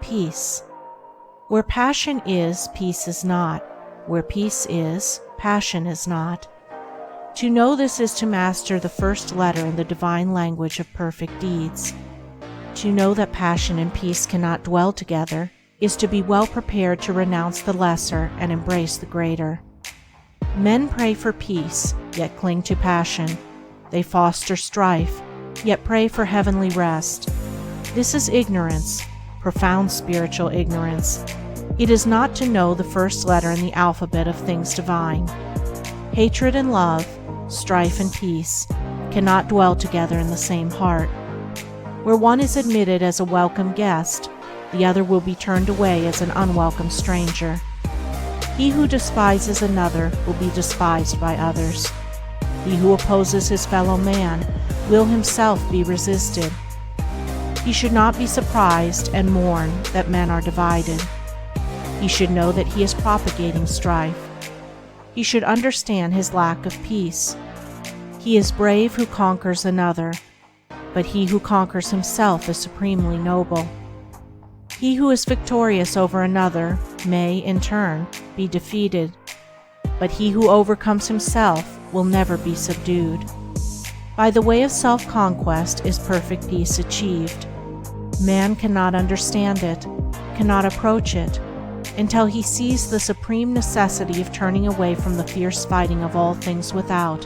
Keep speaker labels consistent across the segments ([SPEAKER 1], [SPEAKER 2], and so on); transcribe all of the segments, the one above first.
[SPEAKER 1] peace. Where passion is, peace is not. Where peace is, passion is not. To know this is to master the first letter in the divine language of perfect deeds. To know that passion and peace cannot dwell together is to be well prepared to renounce the lesser and embrace the greater. Men pray for peace, yet cling to passion. They foster strife, yet pray for heavenly rest. This is ignorance, profound spiritual ignorance. It is not to know the first letter in the alphabet of things divine. Hatred and love, strife and peace, cannot dwell together in the same heart. Where one is admitted as a welcome guest, the other will be turned away as an unwelcome stranger. He who despises another will be despised by others. He who opposes his fellow man will himself be resisted. He should not be surprised and mourn that men are divided. He should know that he is propagating strife. He should understand his lack of peace. He is brave who conquers another, but he who conquers himself is supremely noble. He who is victorious over another may, in turn, be defeated, but he who overcomes himself will never be subdued. By the way of self-conquest is perfect peace achieved. Man cannot understand it, cannot approach it, until he sees the supreme necessity of turning away from the fierce fighting of all things without,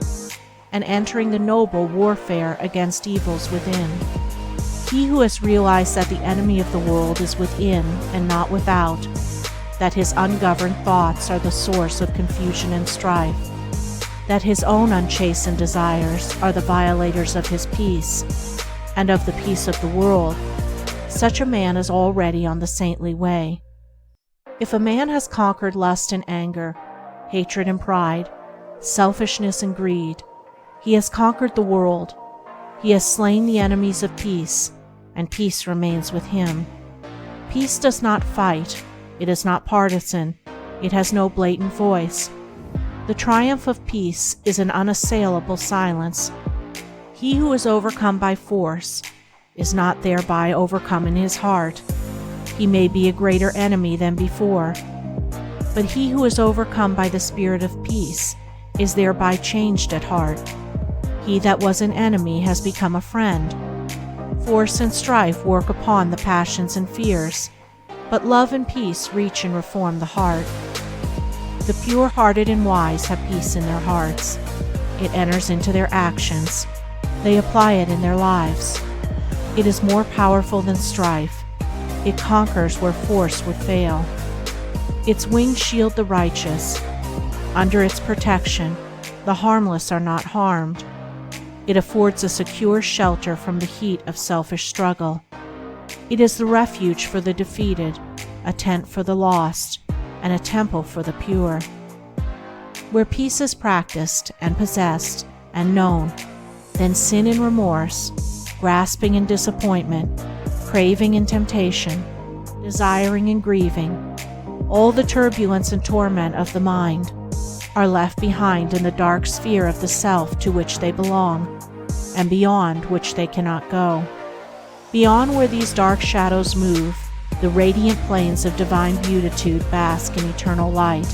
[SPEAKER 1] and entering the noble warfare against evils within. He who has realized that the enemy of the world is within and not without, that his ungoverned thoughts are the source of confusion and strife, that his own unchastened desires are the violators of his peace, and of the peace of the world, such a man is already on the saintly way. If a man has conquered lust and anger, hatred and pride, selfishness and greed, he has conquered the world. He has slain the enemies of peace, and peace remains with him. Peace does not fight, it is not partisan, it has no blatant voice. The triumph of peace is an unassailable silence. He who is overcome by force is not thereby overcome in his heart. He may be a greater enemy than before, but he who is overcome by the spirit of peace is thereby changed at heart. He that was an enemy has become a friend. Force and strife work upon the passions and fears, but love and peace reach and reform the heart. The pure-hearted and wise have peace in their hearts. It enters into their actions. They apply it in their lives. It is more powerful than strife. It conquers where force would fail. Its wings shield the righteous. Under its protection, the harmless are not harmed. It affords a secure shelter from the heat of selfish struggle. It is the refuge for the defeated, a tent for the lost, and a temple for the pure. Where peace is practiced and possessed and known, then sin and remorse, grasping and disappointment, craving and temptation, desiring and grieving, all the turbulence and torment of the mind, are left behind in the dark sphere of the self to which they belong, and beyond which they cannot go. Beyond where these dark shadows move, the radiant plains of divine beatitude bask in eternal light,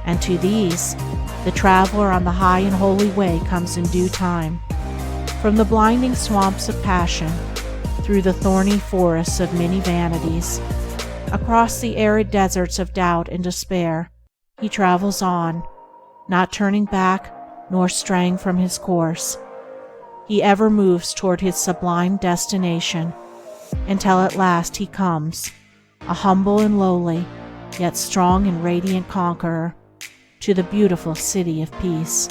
[SPEAKER 1] and to these, the traveler on the high and holy way comes in due time. From the blinding swamps of passion, through the thorny forests of many vanities, across the arid deserts of doubt and despair, he travels on, not turning back nor straying from his course. He ever moves toward his sublime destination, until at last he comes, a humble and lowly, yet strong and radiant conqueror, to the beautiful city of peace.